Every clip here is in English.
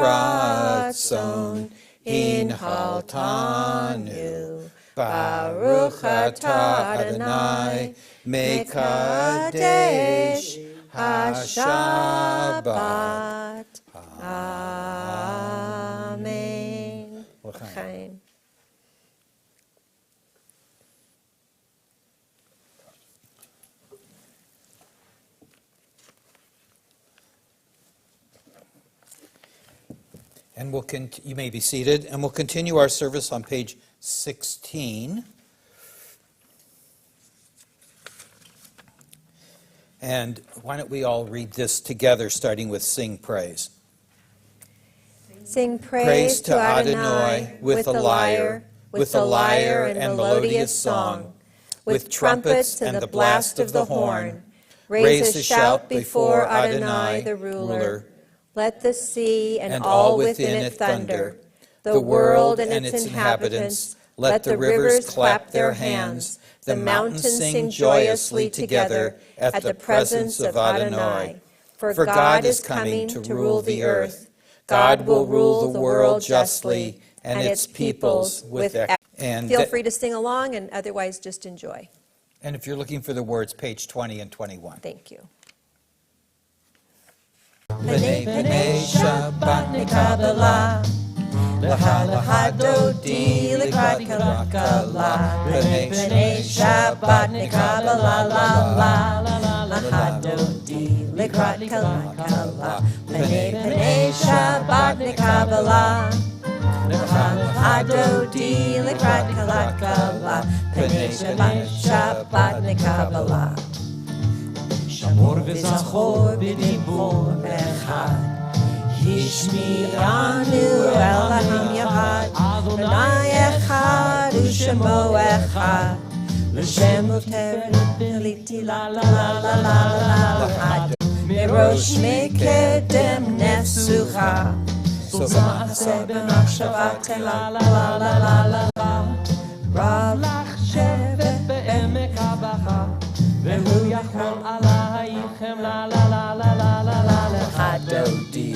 ratzon inhaltanu. Baruch atah Adonai mekadesh HaShabbat. Amen. L'chaim. And you may be seated, and we'll continue our service on page 16. And why don't we all read this together, starting with Sing Praise. Sing praise to Adonai with the lyre, and melodious song, with trumpets and the blast of the horn. Raise a shout before Adonai the ruler. Let the sea and all within it thunder, the world and its inhabitants. Let the rivers clap their hands, the mountains sing joyously together at the presence of Adonai. For God is coming to rule the earth. God will rule the world justly, and its peoples with equity. And feel free to sing along, and otherwise just enjoy. And if you're looking for the words, page 20 and 21. Thank you. B'nai b'nai Shabbat nekabela, lecha lecha dodi likrat kalakala. B'nai b'nai Shabbat nekabela, la la lecha dodi likrat kalakala. B'nai b'nai Shabbat nekabela, lecha lecha dodi likrat kalakala. B'nai b'nai Shabbat nekabela. שמור וזכור בדיבור אחד, השמיענו אלוהים יחד, אדוני אחד ושמו אחד, לשם מותרת בליתי לה לה לה לה לה לה לה, מראש מקדם נסוכה, זו מעשה במחשבה לה לה לה לה לה לה, רב לך שבט בעמק הבכה, והוא יכול עלייכם לה לה לה לה לה לה לה לך דודי.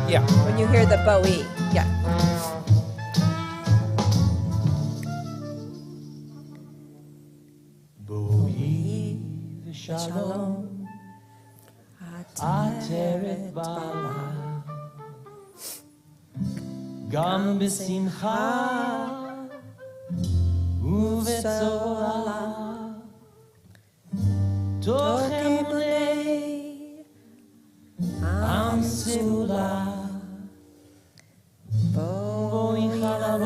Yeah. When you hear the bowie, yeah. בואי ושלום, עטרת בעלה, גם בשמחה ובצוהלה, תוך אמוני עם סגולה, בואי חלה,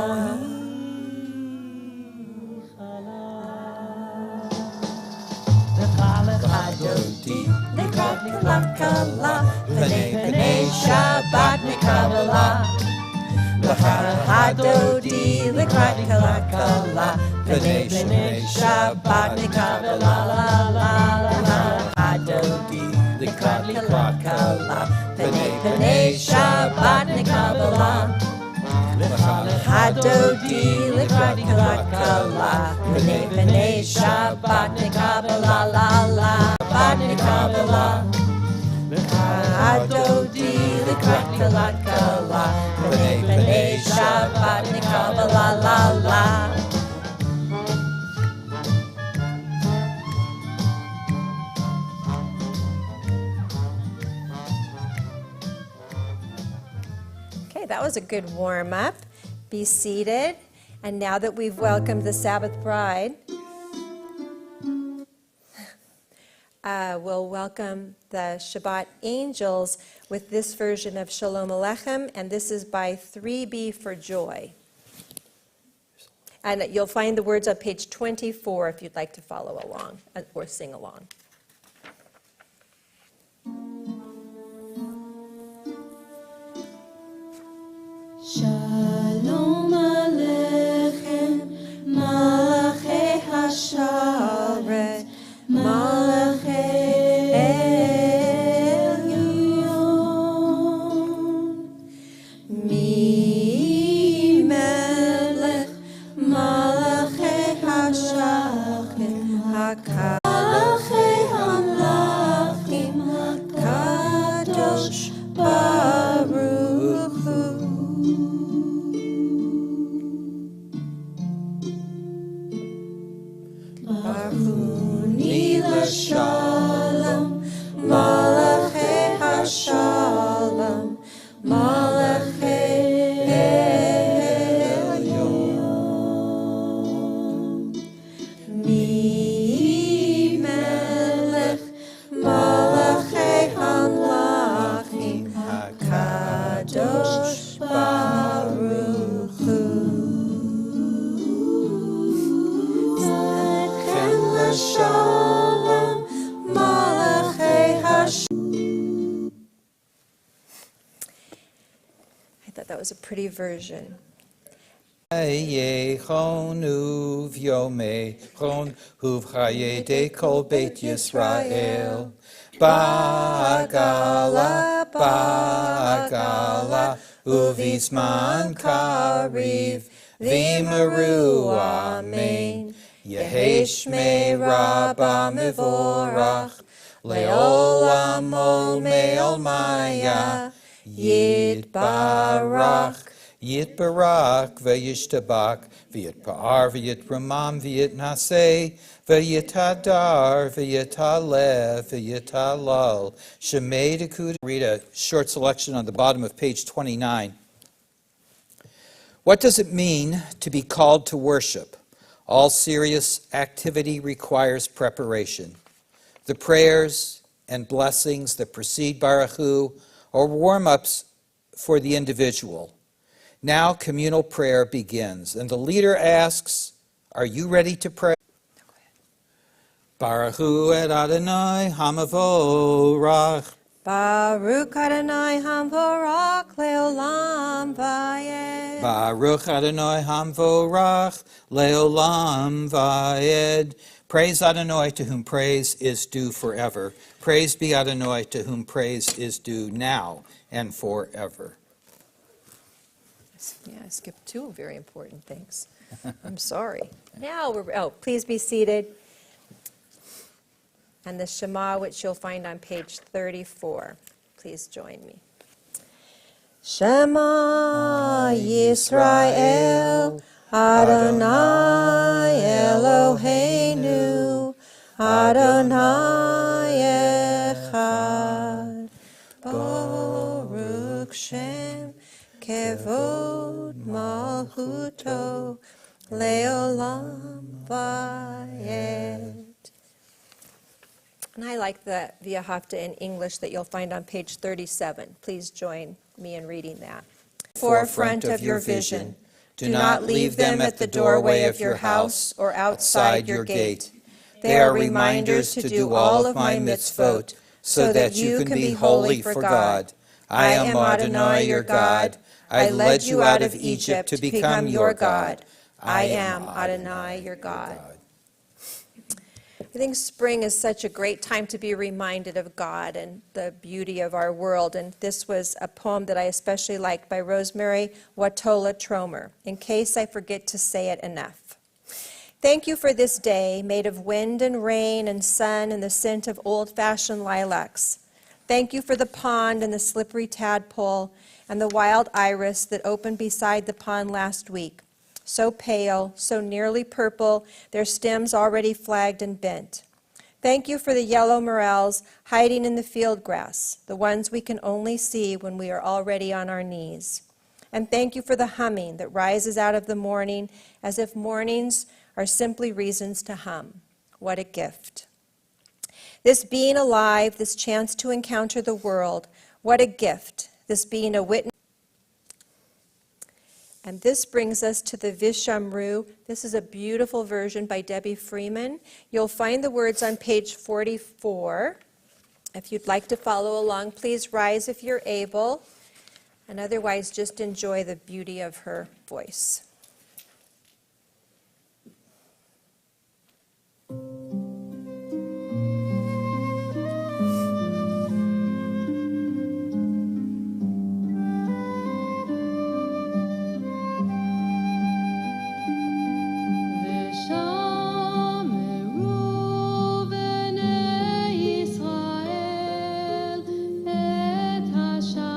לך דודי, לקראת כלה, בני שבת נקבלה, לך דודי, לקראת כלה, בני שבת נקבלה, לך דודי, לקראת כלה, בני שבת נקבלה, לך דודי, לקראת כלה, בני שבת נקבלה, בת נקבלה, לך דודי, לקראת כלה, בני שבת נקבלה, Okay, that was a good warm-up. Be seated. And now that we've welcomed the Sabbath bride, we'll welcome the Shabbat angels with this version of Shalom Aleichem, and this is by 3B for Joy. And you'll find the words on page 24 if you'd like to follow along or sing along. Shalom Aleichem, Malachei Hasharet, Malachei Elyon, Mi Melech, Malachei Hashachim, Malachei Baruch Hu. Baruni Shalom, Malachei HaShalom, Malachei Elyon. Mi Melech, Malachei HaMlachim, HaKadosh Baruch Hu. Shalom, Malachei HaShalom. I thought that was a pretty version. Yechonu v'yomechon uvchayei kol Beit Yisrael. Ba'agala, ba'agala, uvizman kariv, v'yimaru amen. Yehi shmei Rabba mevorach, le'olam ol me'ol maya, yitbarach, yitbarach, v'yishtabak, v'yitpa'ar, v'yitramam, v'yitnaseh, v'yitadar, v'yitaleh, v'yitalal. Shemei dekud. Read a short selection on the bottom of page 29. What does it mean to be called to worship? All serious activity requires preparation. The prayers and blessings that precede Baruch Hu are warm-ups for the individual. Now communal prayer begins, and the leader asks, are you ready to pray? Baruch Hu et Adonai Hamavorach. Baruch Adonai Hamvorach Leolam Vayed. Baruch Adonai Hamvorach Leolam Vayed. Praise Adonai, to whom praise is due forever. Praise be Adonai, to whom praise is due now and forever. Yeah, I skipped two very important things. I'm sorry. Now please be seated. And the Shema, which you'll find on page 34. Please join me. Shema Yisrael, Adonai Eloheinu, Adonai Echad. Baruch Shem Kevod Malchuto Leolam Vayed. And I like the Via Hafta in English that you'll find on page 37. Please join me in reading that. Forefront of your vision. Do not leave them at the doorway of your house or outside your gate. They are reminders to do all of my mitzvot, so that you can be holy for God. I am Adonai your God. I led you out of Egypt to become your God. I am Adonai your God. I think spring is such a great time to be reminded of God and the beauty of our world. And this was a poem that I especially liked by Rosemary Watola Tromer, in case I forget to say it enough. Thank you for this day, made of wind and rain and sun and the scent of old-fashioned lilacs. Thank you for the pond and the slippery tadpole and the wild iris that opened beside the pond last week. So pale, so nearly purple, their stems already flagged and bent. Thank you for the yellow morels hiding in the field grass, the ones we can only see when we are already on our knees. And thank you for the humming that rises out of the morning as if mornings are simply reasons to hum. What a gift. This being alive, this chance to encounter the world, what a gift. This being a witness. And this brings us to the Vishamru. This is a beautiful version by Debbie Freeman. You'll find the words on page 44. If you'd like to follow along, please rise if you're able. And otherwise, just enjoy the beauty of her voice. Israel et Hashem.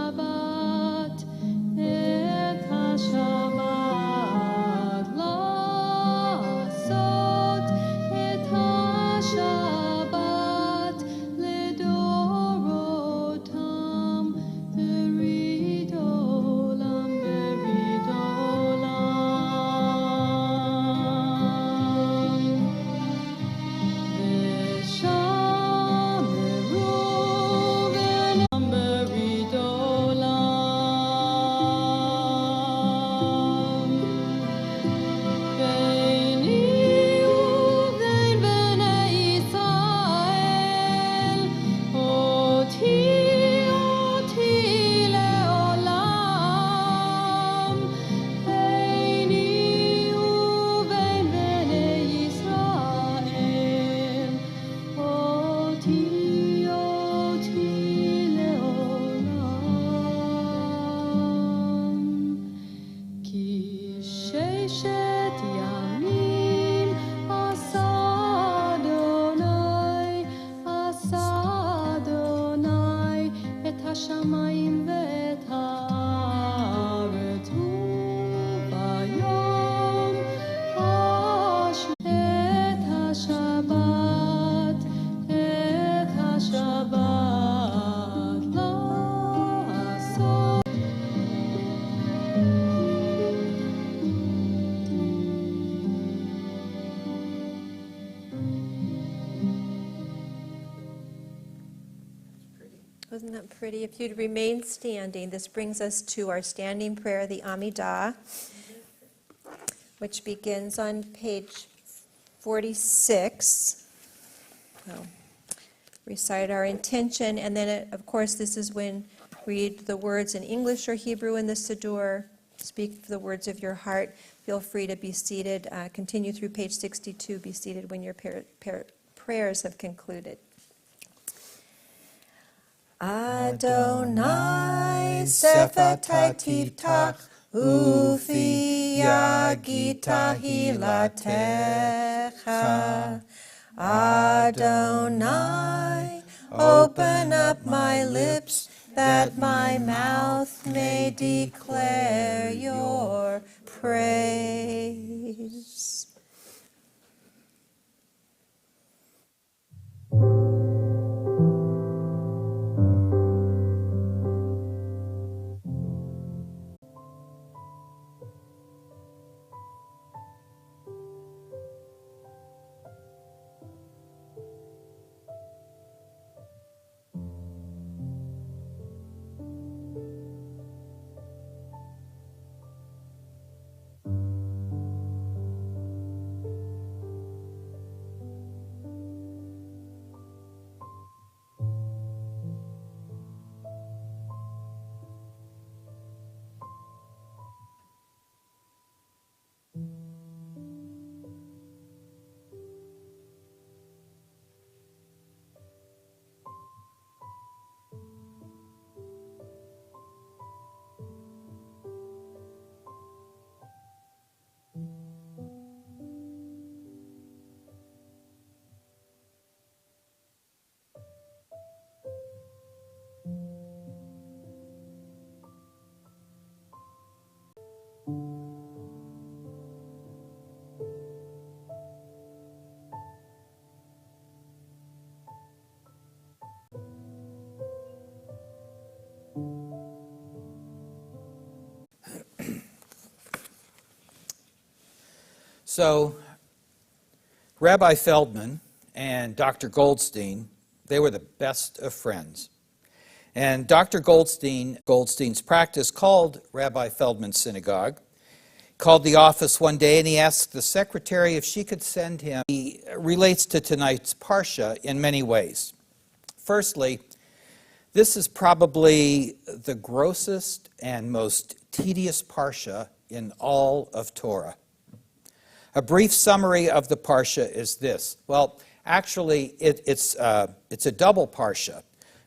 השמיים ואת הארץ וביום את השבת לעשות. Wasn't that pretty? If you'd remain standing, this brings us to our standing prayer, the Amidah, which begins on page 46. We'll recite our intention, and then, of course, this is when read the words in English or Hebrew in the Siddur, speak the words of your heart. Feel free to be seated. Continue through page 62. Be seated when your prayers have concluded. Adonai sefatai tiftach ufi yagita hilatecha. Adonai, open up my lips that my mouth may declare your praise. So, Rabbi Feldman and Dr. Goldstein, they were the best of friends. And Dr. Goldstein's practice called Rabbi Feldman's synagogue, called the office one day, and he asked the secretary if she could send him. He relates to tonight's Parsha in many ways. Firstly, this is probably the grossest and most tedious Parsha in all of Torah. A brief summary of the Parsha is this. Well, actually, it's a double Parsha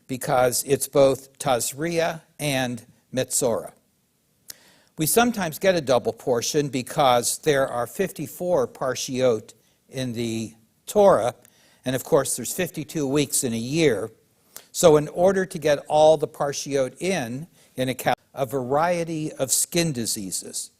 because it's both Tazria and Metzora. We sometimes get a double portion because there are 54 Parshiot in the Torah, and of course there's 52 weeks in a year. So in order to get all the Parshiot in a variety of skin diseases,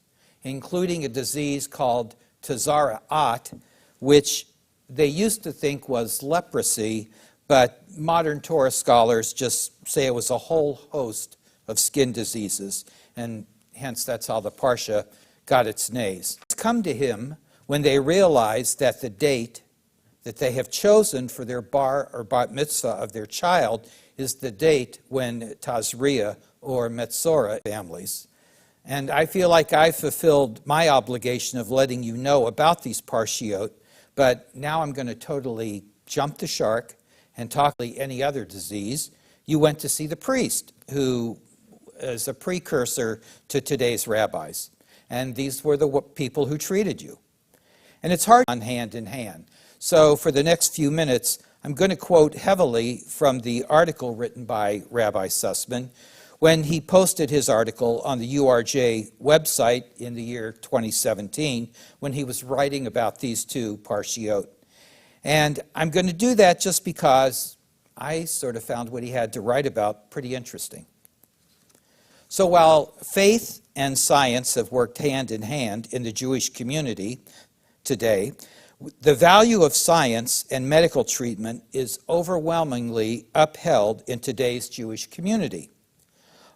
including a disease called Tazara'at, which they used to think was leprosy, but modern Torah scholars just say it was a whole host of skin diseases, and hence that's how the Parsha got its names. It's come to him when they realize that the date that they have chosen for their bar or bat mitzvah of their child is the date when Tazria or Metzora families. And I feel like I fulfilled my obligation of letting you know about these Parshiot, but now I'm going to totally jump the shark and talk about any other disease. You went to see the priest, who is a precursor to today's rabbis. And these were the people who treated you. And it's hard on hand in hand. So for the next few minutes, I'm going to quote heavily from the article written by Rabbi Sussman when he posted his article on the URJ website in the year 2017 when he was writing about these two Parshiot. And I'm going to do that just because I sort of found what he had to write about pretty interesting. So while faith and science have worked hand in hand in the Jewish community today, the value of science and medical treatment is overwhelmingly upheld in today's Jewish community.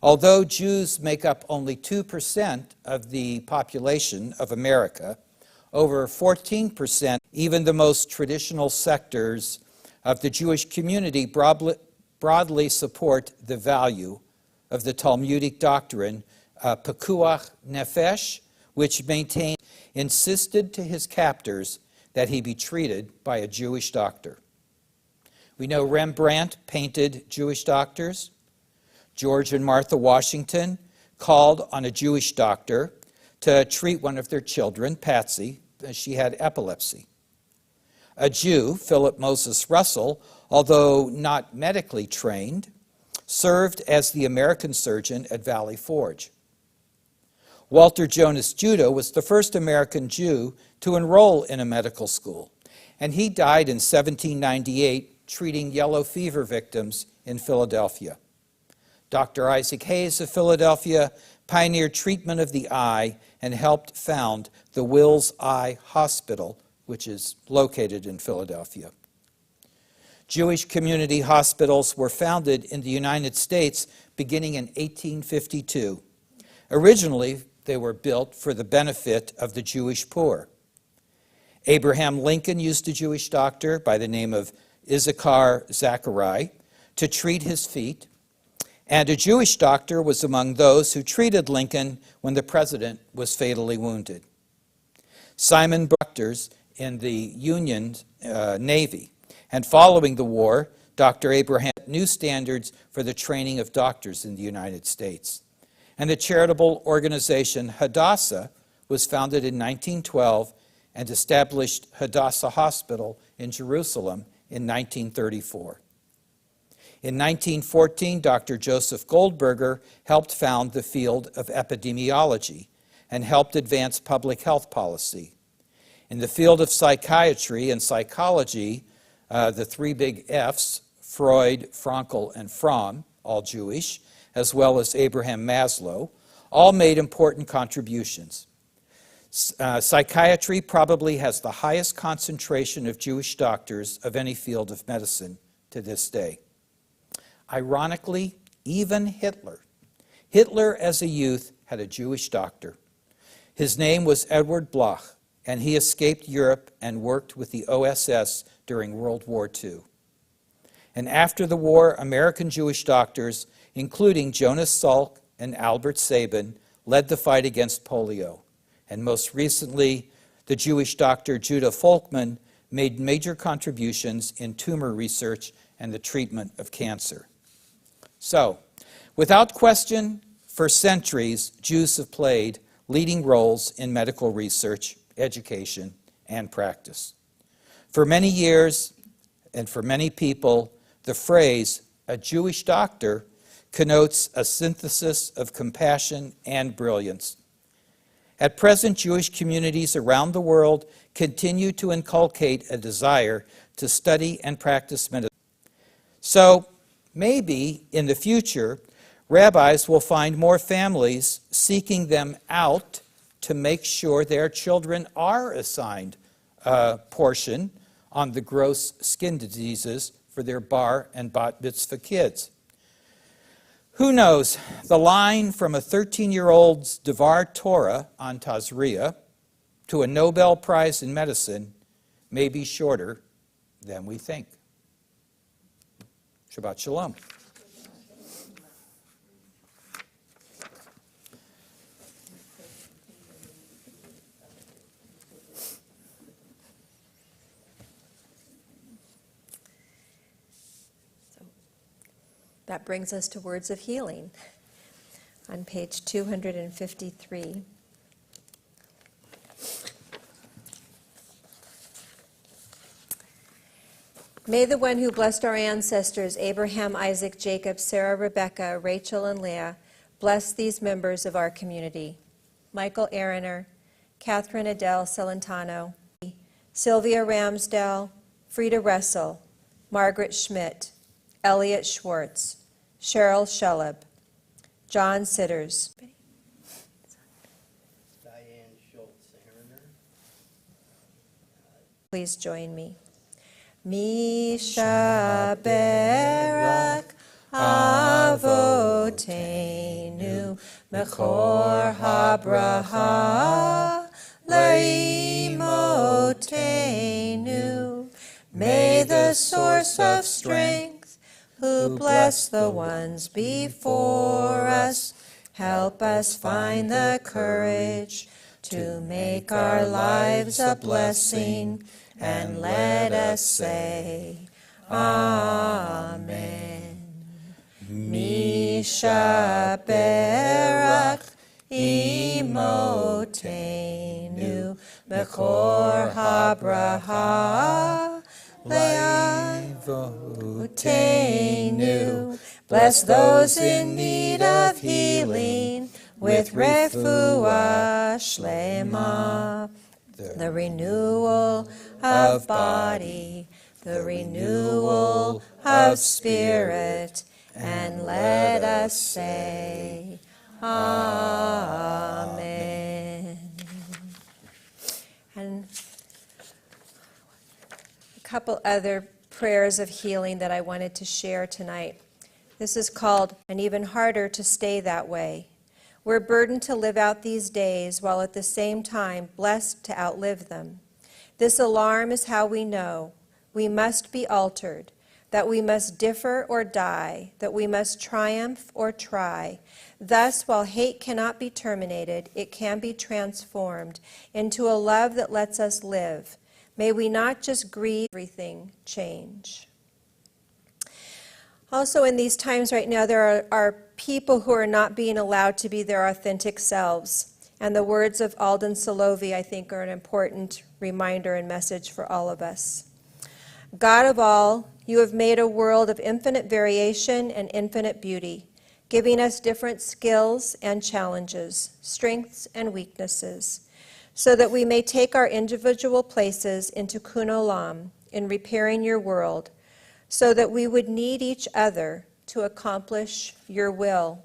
Although Jews make up only 2% of the population of America, over 14%, even the most traditional sectors of the Jewish community broadly support the value of the Talmudic doctrine, Pekuach Nefesh, which insisted to his captors that he be treated by a Jewish doctor. We know Rembrandt painted Jewish doctors. George and Martha Washington called on a Jewish doctor to treat one of their children, Patsy, as she had epilepsy. A Jew, Philip Moses Russell, although not medically trained, served as the American surgeon at Valley Forge. Walter Jonas Judah was the first American Jew to enroll in a medical school, and he died in 1798 treating yellow fever victims in Philadelphia. Dr. Isaac Hayes of Philadelphia pioneered treatment of the eye and helped found the Wills Eye Hospital, which is located in Philadelphia. Jewish community hospitals were founded in the United States beginning in 1852. Originally, they were built for the benefit of the Jewish poor. Abraham Lincoln used a Jewish doctor by the name of Issachar Zachari to treat his feet, and a Jewish doctor was among those who treated Lincoln when the president was fatally wounded. Simon doctors in the Union Navy, and following the war, Dr. Abraham set new standards for the training of doctors in the United States. And the charitable organization Hadassah was founded in 1912 and established Hadassah Hospital in Jerusalem in 1934. In 1914, Dr. Joseph Goldberger helped found the field of epidemiology and helped advance public health policy. In the field of psychiatry and psychology, the three big F's, Freud, Frankl, and Fromm, all Jewish, as well as Abraham Maslow, all made important contributions. Psychiatry probably has the highest concentration of Jewish doctors of any field of medicine to this day. Ironically, even Hitler as a youth had a Jewish doctor. His name was Edward Bloch, and he escaped Europe and worked with the OSS during World War II. And after the war, American Jewish doctors, including Jonas Salk and Albert Sabin, led the fight against polio. And most recently, the Jewish doctor Judah Folkman made major contributions in tumor research and the treatment of cancer. So, without question, for centuries, Jews have played leading roles in medical research, education, and practice. For many years, and for many people, the phrase, a Jewish doctor, connotes a synthesis of compassion and brilliance. At present, Jewish communities around the world continue to inculcate a desire to study and practice medicine. So, maybe in the future, rabbis will find more families seeking them out to make sure their children are assigned a portion on the gross skin diseases for their bar and bat mitzvah kids. Who knows, the line from a 13-year-old's Devar Torah on Tazria to a Nobel Prize in medicine may be shorter than we think. Shabbat Shalom. That brings us to words of healing on page 253. May the one who blessed our ancestors, Abraham, Isaac, Jacob, Sarah, Rebecca, Rachel, and Leah, bless these members of our community. Michael Aroner, Catherine Adele Celentano, Sylvia Ramsdell, Frida Russell, Margaret Schmidt, Elliot Schwartz, Cheryl Shelleb, John Sitters. Please join me. Misha Berak Avotenu Mechor HaBraha Leimotenu. May the source of strength, who bless the ones before us, help us find the courage to make our lives a blessing, and let us say, Amen. Misha Berak Imotenu Mechor HaBraha Leimotenu. Bless those in need of healing with refuah shlema, the renewal of body, the renewal of spirit, and let us say, Amen. And a couple other prayers of healing that I wanted to share tonight. This is called "And Even Harder to Stay That Way." We're burdened to live out these days while at the same time blessed to outlive them. This alarm is how we know we must be altered, that we must differ or die, that we must triumph or try. Thus, while hate cannot be terminated, it can be transformed into a love that lets us live. May we not just grieve, everything change. Also, in these times right now, there are people who are not being allowed to be their authentic selves. And the words of Alden Solovi, I think, are an important reminder and message for all of us. God of all, you have made a world of infinite variation and infinite beauty, giving us different skills and challenges, strengths and weaknesses, so that we may take our individual places into Kun Olam in repairing your world, so that we would need each other to accomplish your will.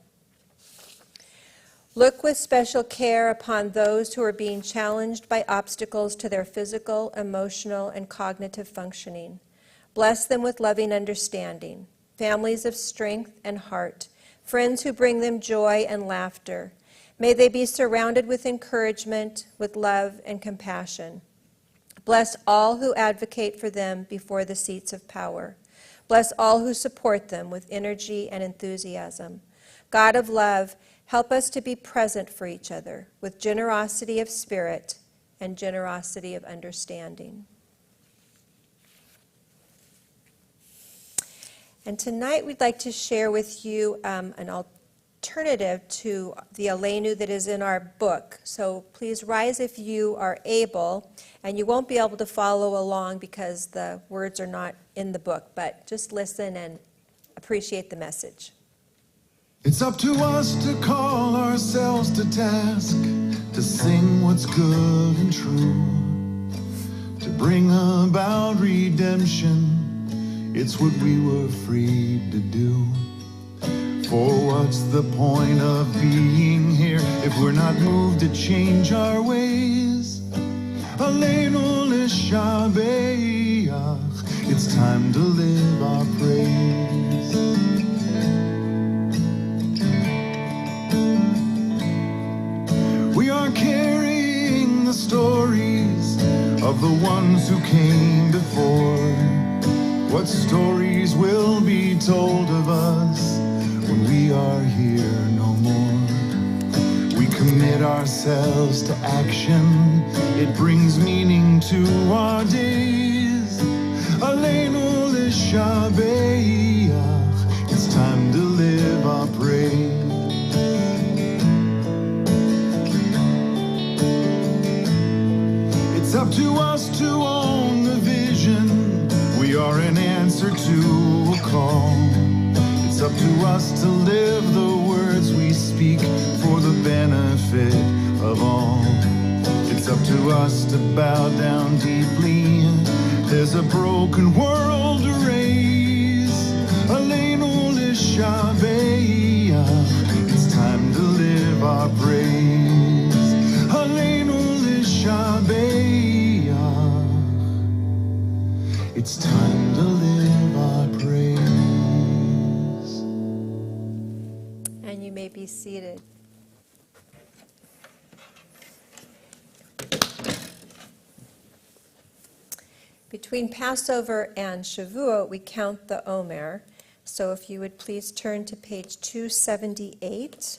Look with special care upon those who are being challenged by obstacles to their physical, emotional, and cognitive functioning. Bless them with loving understanding, families of strength and heart, friends who bring them joy and laughter. May they be surrounded with encouragement, with love and compassion. Bless all who advocate for them before the seats of power. Bless all who support them with energy and enthusiasm. God of love, help us to be present for each other with generosity of spirit and generosity of understanding. And tonight we'd like to share with you an alternative to the Aleinu that is in our book. So please rise if you are able, and you won't be able to follow along because the words are not in the book, but just listen and appreciate the message. It's up to us to call ourselves to task, to sing what's good and true, to bring about redemption. It's what we were freed to do. For what's the point of being here if we're not moved to change our ways? Aleinu l'shabeach, it's time to live our praise. We are carrying the stories of the ones who came before. What stories will be told of us when we are here no more? We commit ourselves to action. It brings meaning to our days. Aleinu l'shabeach, it's time to live our praise. It's up to us to own the vision. We are an answer to a call. It's up to us to live the words we speak for the benefit of all. It's up to us to bow down deeply. There's a broken world to raise. Aleinu l'shabeach, it's time our praise. Aleinu l'shabeach. It's time to live our praise. And you may be seated. Between Passover and Shavuot, we count the Omer. So if you would please turn to page 278.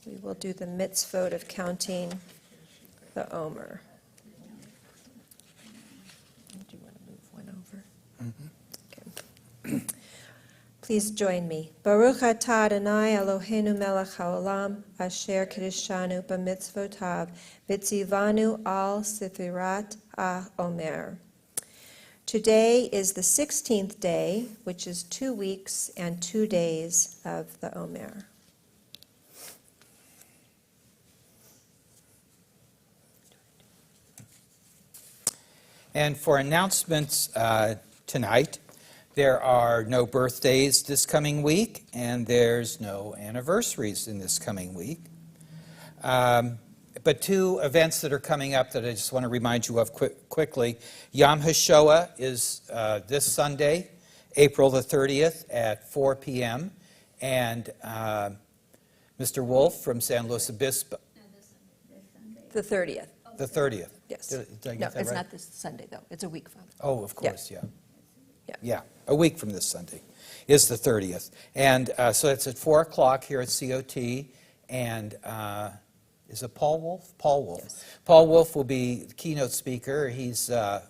We will do the mitzvot of counting the Omer. Do you want to move one over? Okay. Please join me. Baruch atah Adonai Eloheinu melech haolam, asher kiddushanu b'mitzvotav, v'tzivanu al sefirat ha'omer. Today is the 16th day, which is 2 weeks and 2 days of the Omer. And for announcements tonight, there are no birthdays this coming week, and there's no anniversaries in this coming week. But two events that are coming up that I just want to remind you of quickly. Yom HaShoah is this Sunday, April the 30th at 4 p.m. And Mr. Wolf from San Luis Obispo. The 30th. The 30th. Yes. Did I get No, that it's right? not this Sunday, though. It's a week from. Oh, of course, yeah. Yeah. Yeah, a week from this Sunday is the 30th. And so it's at 4 o'clock here at COT. And is it Paul Wolf? Paul Wolf. Yes. Paul Wolf will be the keynote speaker. He's a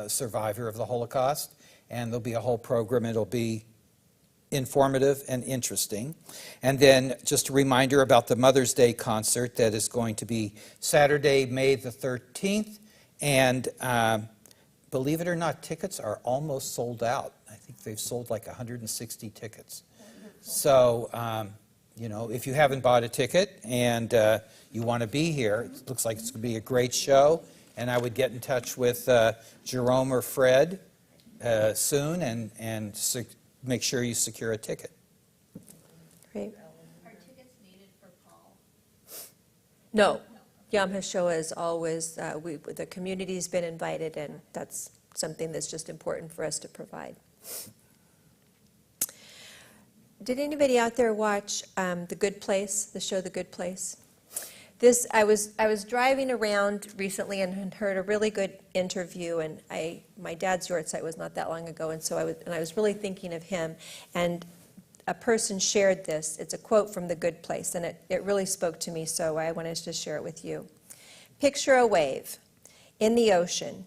survivor of the Holocaust. And there'll be a whole program. It'll be informative and interesting. And then just a reminder about the Mother's Day concert that is going to be Saturday, May the 13th. And believe it or not, tickets are almost sold out. I think they've sold like 160 tickets. So, you know, if you haven't bought a ticket and you want to be here, it looks like it's going to be a great show. And I would get in touch with Jerome or Fred soon and make sure you secure a ticket. Great. Are tickets needed for Paul? No. Yom HaShoah is always, the community's been invited, and that's something that's just important for us to provide. Did anybody out there watch The Good Place, the show The Good Place? I was driving around recently and heard a really good interview, and my dad's yahrzeit was not that long ago, and so I was really thinking of him, and a person shared this. It's a quote from The Good Place, and it really spoke to me, so I wanted to share it with you. Picture a wave in the ocean.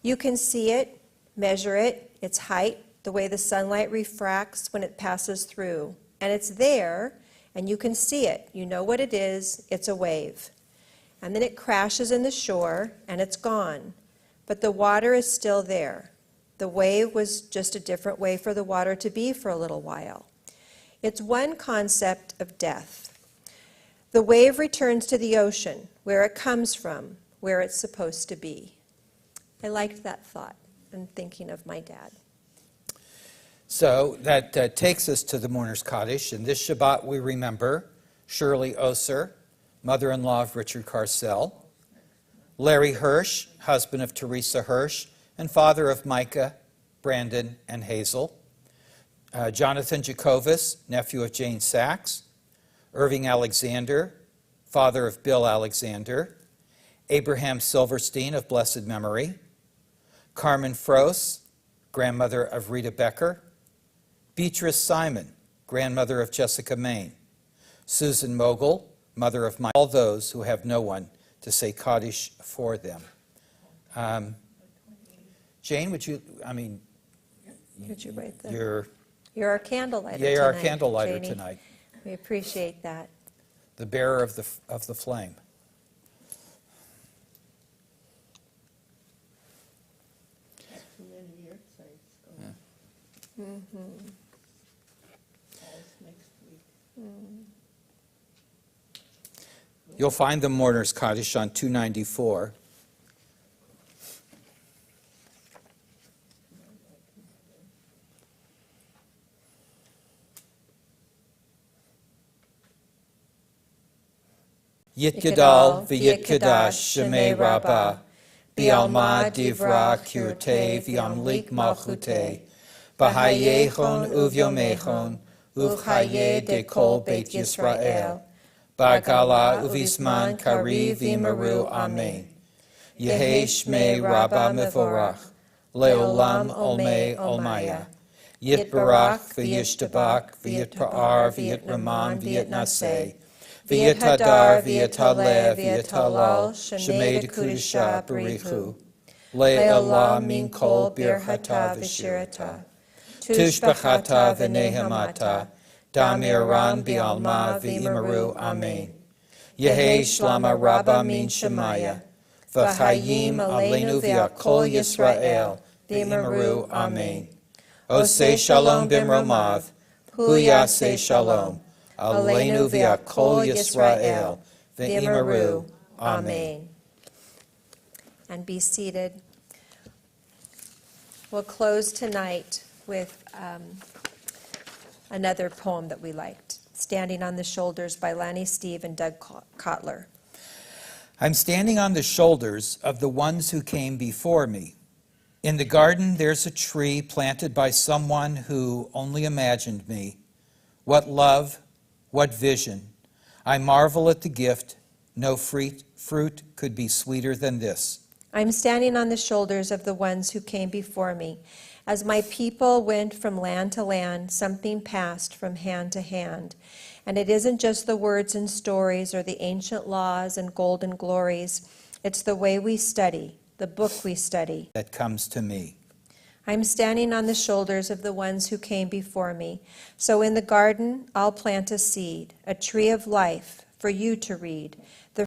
You can see it, measure it, its height, the way the sunlight refracts when it passes through, and it's there, and you can see it. You know what it is. It's a wave. And then it crashes in the shore, and it's gone. But the water is still there. The wave was just a different way for the water to be for a little while. It's one concept of death. The wave returns to the ocean, where it comes from, where it's supposed to be. I liked that thought and thinking of my dad. So that takes us to the Mourner's Kaddish. And this Shabbat we remember Shirley Oser, mother-in-law of Richard Carcel, Larry Hirsch, husband of Teresa Hirsch, and father of Micah, Brandon, and Hazel, Jonathan Jacobus, nephew of Jane Sachs, Irving Alexander, father of Bill Alexander, Abraham Silverstein of blessed memory, Carmen Frost, grandmother of Rita Becker, Beatrice Simon, grandmother of Jessica Main, Susan Mogul, mother of all those who have no one to say Kaddish for them. Jane, would you, Could you write that? you're You're our candlelighter tonight. our candlelighter Janie. tonight, We appreciate that. the bearer of the flame. You'll find the Mourner's Kaddish on 294. Yitgadal v'yitgadash shemei rabbah, bi'alma divra kirte v'yamlik malchute, b'hayechon uvyomechon, uvchaye de kol beit Yisrael, ba'gala uvisman kari v'imaru amen. Yehi shmei rabbah mevorach, leolam olmei olmaya. Yitbarach v'yishtabach v'yitpa'ar v'yitramam v'yitnaseh, v'yithadar v'yithaleh v'yithalal shemei dekudisha barichu, le'elah min kol birchata v'shirata, tushbachata v'nehemata, damiran bi'alma v'imaru amen. Yehi shlama rabbah min shemaya, v'chayim aleinu v'yakol Yisrael v'imaru amen. Oseh shalom b'mromav, hu yaseh shalom, aleinu v'yakol Yisrael, v'imaru, amen. And be seated. We'll close tonight with another poem that we liked, Standing on the Shoulders by Lanny Steve and Doug Kotler. I'm standing on the shoulders of the ones who came before me. In the garden, there's a tree planted by someone who only imagined me. What love, what vision. I marvel at the gift. No fruit could be sweeter than this. I'm standing on the shoulders of the ones who came before me. As my people went from land to land, something passed from hand to hand. And it isn't just the words and stories or the ancient laws and golden glories. It's the way we study, the book we study, that comes to me. I'm standing on the shoulders of the ones who came before me. So in the garden, I'll plant a seed, a tree of life for you to read. The